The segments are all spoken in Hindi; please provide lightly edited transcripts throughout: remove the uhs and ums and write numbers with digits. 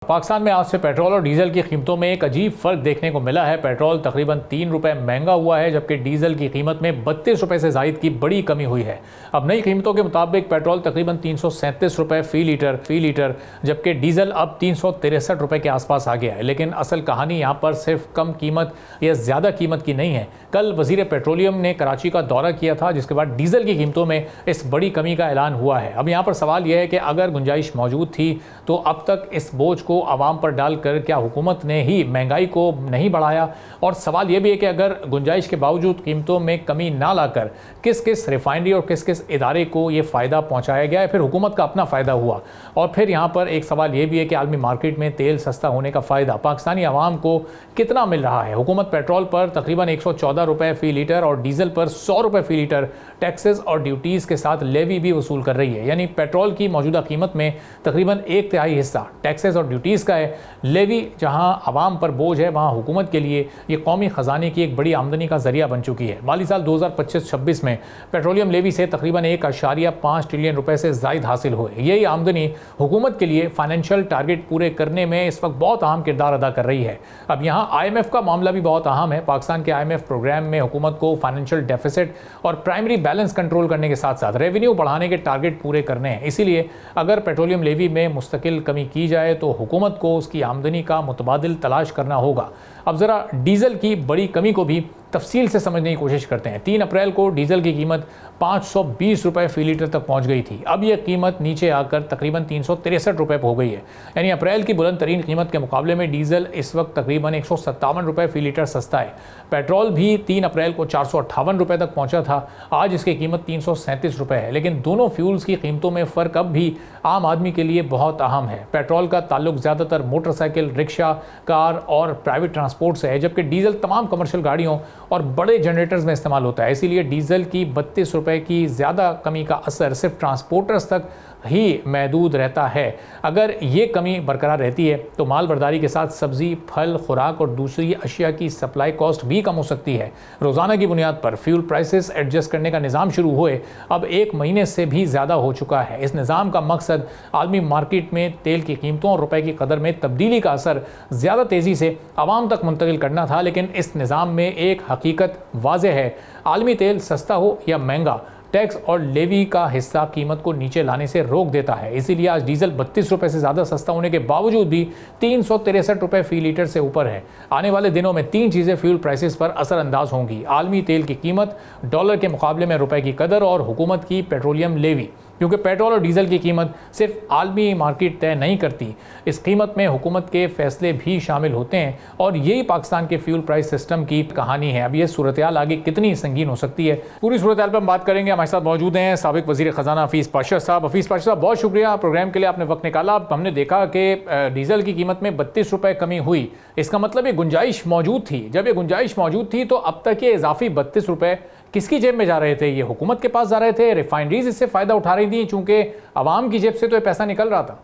पाकिस्तान में आज से पेट्रोल और डीजल की कीमतों में एक अजीब फर्क देखने को मिला है। पेट्रोल तकरीबन 3 रुपए महंगा हुआ है, जबकि डीजल की कीमत में 32 रुपए से जायद की बड़ी कमी हुई है। अब नई कीमतों के मुताबिक पेट्रोल तकरीबन 337 रुपए फी लीटर, जबकि डीजल अब 363 रुपए के आसपास आ गया है। लेकिन असल कहानी यहाँ पर सिर्फ कम कीमत या ज़्यादा कीमत की नहीं है। कल वजीर पेट्रोलियम ने कराची का दौरा किया था, जिसके बाद डीजल की कीमतों में इस बड़ी कमी का ऐलान हुआ है। अब यहाँ पर सवाल यह है कि अगर गुंजाइश मौजूद थी तो अब तक इस बोझ को आवाम पर डालकर क्या हुकूमत ने ही महंगाई को नहीं बढ़ाया? और सवाल यह भी है कि अगर गुंजाइश के बावजूद कीमतों में कमी ना लाकर किस किस रिफाइनरी और किस किस इदारे को ये फ़ायदा पहुंचाया गया है, फिर हुकूमत का अपना फ़ायदा हुआ। और फिर यहाँ पर एक सवाल यह भी है कि आलमी मार्केट में तेल सस्ता होने का फ़ायदा पाकिस्तानी आवाम को कितना मिल रहा है? हुकूमत पेट्रोल पर तकरीबन 114 रुपये फ़ी लीटर और डीजल पर 100 रुपये फ़ी लीटर टैक्सेस और ड्यूटीज़ के साथ लेवी भी वसूल कर रही है। यानी पेट्रोल की मौजूदा कीमत में तकरीबन 1/3 हिस्सा टैक्सेस और ड्यूटीज़ का है। लेवी जहां आवाम पर बोझ है, वहां हुकूमत के लिए ये कौमी ख़जाने की एक बड़ी आमदनी का जरिया बन चुकी है। माली साल 2025-26 में पेट्रोलियम लेवी से तकरीबन 1.5 ट्रिलियन रुपए से ज़ायद हासिल हुए। यही आमदनी हुकूमत के लिए फाइनेंशियल टारगेट पूरे करने में इस वक्त बहुत अहम किरदार अदा कर रही है। अब यहाँ IMF का मामला भी बहुत अहम है। पाकिस्तान के IMF प्रोग्राम में हुकूमत को फाइनेंशियल डेफिसिट और प्राइमरी बैलेंस कंट्रोल करने के साथ साथ रेवेन्यू बढ़ाने के टारगेट पूरे करने हैं। इसीलिए अगर पेट्रोलियम लेवी में मुस्तकिल कमी की जाए तो हुकूमत को उसकी आमदनी का मुतबादिल तलाश करना होगा। अब ज़रा डीजल की बड़ी कमी को भी तफसील से समझने की कोशिश करते हैं। 3 अप्रैल को डीजल की कीमत 520 रुपये फ़ी लीटर तक पहुंच गई थी। अब यह कीमत नीचे आकर तकरीबन 363 रुपये हो गई है। यानी अप्रैल की बुलंद तरीन कीमत के मुकाबले में डीजल इस वक्त तकरीबन 157 रुपये फ़ी लीटर सस्ता है। पेट्रोल भी 3 अप्रैल को 458 रुपये तक पहुंचा था, आज इसकी कीमत 337 रुपये है। लेकिन दोनों फ्यूल्स की कीमतों में फ़र्क अब भी आम आदमी के लिए बहुत अहम है। पेट्रोल का ताल्लुक ज़्यादातर मोटरसाइकिल, रिक्शा, कार और प्राइवेट ट्रांसपोर्ट से है, जबकि डीजल तमाम कमर्शियल गाड़ियों और बड़े जनरेटर्स में इस्तेमाल होता है। इसीलिए डीजल की 32 रुपये की ज़्यादा कमी का असर सिर्फ ट्रांसपोर्टर्स तक ही महदूद रहता है। अगर ये कमी बरकरार रहती है तो माल बर्दारी के साथ सब्ज़ी, फल, खुराक और दूसरी अशिया की सप्लाई कॉस्ट भी कम हो सकती है। रोज़ाना की बुनियाद पर फ्यूल प्राइसेस एडजस्ट करने का निज़ाम शुरू हुए अब 1 महीने से भी ज़्यादा हो चुका है। इस निज़ाम का मकसद आलमी मार्केट में तेल की कीमतों और रुपए की कदर में तब्दीली का असर ज़्यादा तेज़ी से आवाम तक मुंतकिल करना था। लेकिन इस निज़ाम में एक हकीकत वाज़ेह है, आलमी तेल सस्ता हो या महंगा, टैक्स और लेवी का हिस्सा कीमत को नीचे लाने से रोक देता है। इसीलिए आज डीजल 32 रुपये से ज़्यादा सस्ता होने के बावजूद भी 363 रुपये फ़ी लीटर से ऊपर है। आने वाले दिनों में 3 चीज़ें फ्यूल प्राइसेस पर असरअंदाज होंगी: आलमी तेल की कीमत, डॉलर के मुकाबले में रुपए की कदर और हुकूमत की पेट्रोलियम लेवी। क्योंकि पेट्रोल और डीजल की कीमत सिर्फ आलमी मार्केट तय नहीं करती, इस कीमत में हुकूमत के फैसले भी शामिल होते हैं। और यही पाकिस्तान के फ्यूल प्राइस सिस्टम की कहानी है। अब ये सूरत-ए-हाल आगे कितनी संगीन हो सकती है, पूरी सूरत-ए-हाल पर हम बात करेंगे। हमारे साथ मौजूद हैं साबिक वज़ीर ख़ज़ाना हफीज़ पाशा साहब। हफीज़ पाशा साहब, बहुत शुक्रिया प्रोग्राम के लिए, आपने वक्त निकाला। हमने देखा कि डीजल की कीमत में 32 रुपये कमी हुई, इसका मतलब ये गुंजाइश मौजूद थी। जब ये गुंजाइश मौजूद थी तो अब तक ये इजाफी 32 रुपये किसकी जेब में जा रहे थे? ये हुकूमत के पास जा रहे थे, रिफाइनरीज इससे फ़ायदा उठा रही थी, चूँकि आवाम की जेब से तो ये पैसा निकल रहा था।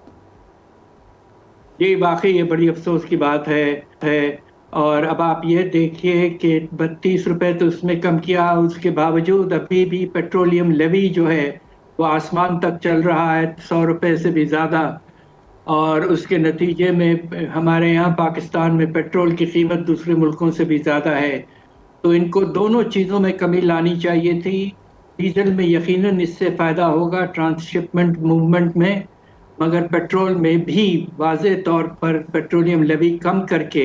जी, वाकई ये बड़ी अफसोस की बात है। और अब आप ये देखिए कि 32 रुपये तो उसमें कम किया, उसके बावजूद अभी भी पेट्रोलियम लेवी जो है वो आसमान तक चल रहा है, 100 रुपये से भी ज़्यादा। और उसके नतीजे में हमारे यहाँ पाकिस्तान में पेट्रोल की कीमत दूसरे मुल्कों से भी ज़्यादा है। तो इनको दोनों चीज़ों में कमी लानी चाहिए थी। डीजल में यकीनन इससे फ़ायदा होगा ट्रांसशिपमेंट मूवमेंट में, मगर पेट्रोल में भी वाज़ेह तौर पर पेट्रोलियम लेवी कम करके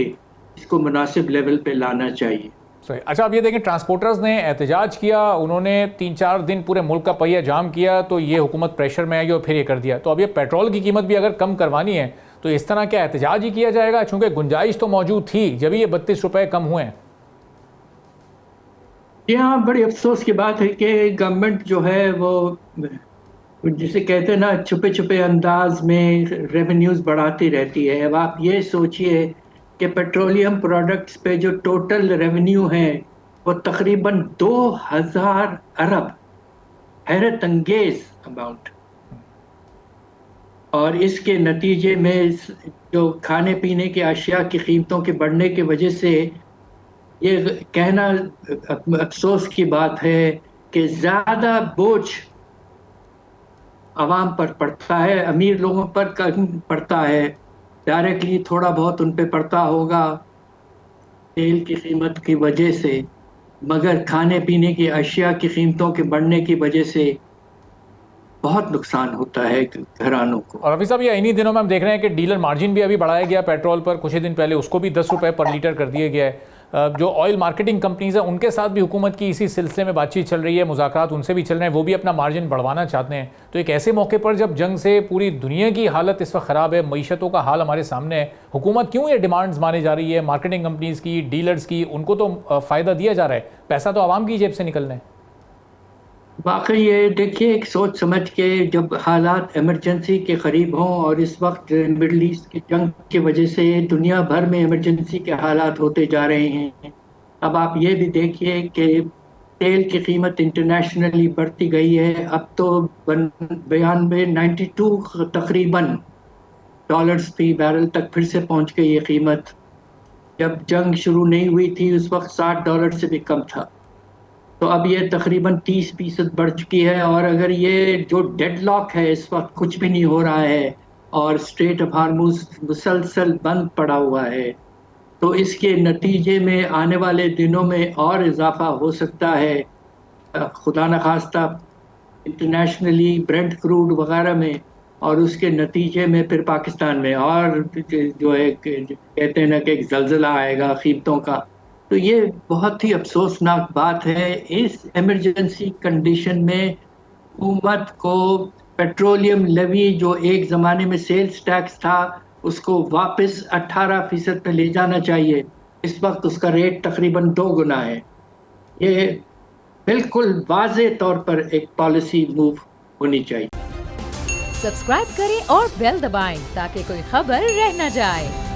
इसको मुनासिब लेवल पे लाना चाहिए। सही। अच्छा, अब ये देखें, ट्रांसपोर्टर्स ने एहतजाज किया, उन्होंने 3-4 दिन पूरे मुल्क का पहिया जाम किया, तो ये हुकूमत प्रेशर में आई और फिर ये कर दिया। तो अब ये पेट्रोल की कीमत भी अगर कम करवानी है तो इस तरह क्या एहतजाज ही किया जाएगा? चूँकि गुंजाइश तो मौजूद थी जब ये 32 रुपये कम हुए हैं। यहाँ बड़ी अफसोस की बात है कि गवर्नमेंट जो है वो जिसे कहते हैं ना, छुपे छुपे अंदाज में रेवेन्यूज बढ़ाती रहती है। अब आप ये सोचिए कि पेट्रोलियम प्रोडक्ट्स पे जो टोटल रेवेन्यू है वो तकरीबन 2000 अरब, हैरत अंगेज अमाउंट। और इसके नतीजे में जो खाने पीने के अशिया की कीमतों के बढ़ने की वजह से ये कहना अफसोस की बात है कि ज़्यादा बोझ आवाम पर पड़ता है, अमीर लोगों पर कम पड़ता है। डायरेक्टली थोड़ा बहुत उन पे पड़ता होगा तेल की कीमत की वजह से, मगर खाने पीने की अशिया की कीमतों के बढ़ने की वजह से बहुत नुकसान होता है घरानों को। और अभी साहब ये इन्हीं दिनों में हम देख रहे हैं कि डीलर मार्जिन भी अभी बढ़ाया गया पेट्रोल पर, कुछ ही दिन पहले उसको भी 10 रुपये पर लीटर कर दिया गया है। जो ऑयल मार्केटिंग कंपनीज हैं उनके साथ भी हुकूमत की इसी सिलसिले में बातचीत चल रही है, मुज़ाकरात उनसे भी चल रहे हैं, वो भी अपना मार्जिन बढ़वाना चाहते हैं। तो एक ऐसे मौके पर जब जंग से पूरी दुनिया की हालत इस वक्त ख़राब है, मईशतों का हाल हमारे सामने है, हुकूमत क्यों ये डिमांड्स मानी जा रही है मार्केटिंग कंपनीज़ की, डीलर्स की? उनको तो फ़ायदा दिया जा रहा है, पैसा तो आवाम की जेब से निकलना है। वाकई ये देखिए, एक सोच समझ के जब हालात इमरजेंसी के करीब हों, और इस वक्त मिडल ईस्ट की जंग की वजह से दुनिया भर में इमरजेंसी के हालात होते जा रहे हैं। अब आप ये भी देखिए कि तेल की कीमत इंटरनेशनली बढ़ती गई है। अब तो 92 तकरीबन डॉलर्स फी बैरल तक फिर से पहुंच गई ये कीमत। जब जंग शुरू नहीं हुई थी उस वक्त $60 से भी कम था। तो अब ये तकरीबन 30% बढ़ चुकी है। और अगर ये जो डेडलॉक है, इस वक्त कुछ भी नहीं हो रहा है और स्ट्रेट ऑफ हार्मुज मुसलसल बंद पड़ा हुआ है, तो इसके नतीजे में आने वाले दिनों में और इजाफा हो सकता है, खुदा न खास्ता इंटरनेशनली ब्रेंट क्रूड वगैरह में, और उसके नतीजे में फिर पाकिस्तान में और जो है कहते हैं ना कि एक जलजला आएगा कीमतों का। तो ये बहुत ही अफसोसनाक बात है। इस इमरजेंसी कंडीशन में हुकूमत को पेट्रोलियम लेवी, जो एक ज़माने में सेल्स टैक्स था, उसको वापस 18% पे ले जाना चाहिए। इस वक्त उसका रेट तकरीबन 2 गुना है। ये बिल्कुल वाज़े तौर पर एक पॉलिसी मूव होनी चाहिए। सब्सक्राइब करें और बेल दबाएं ताकि कोई खबर रह न जाए।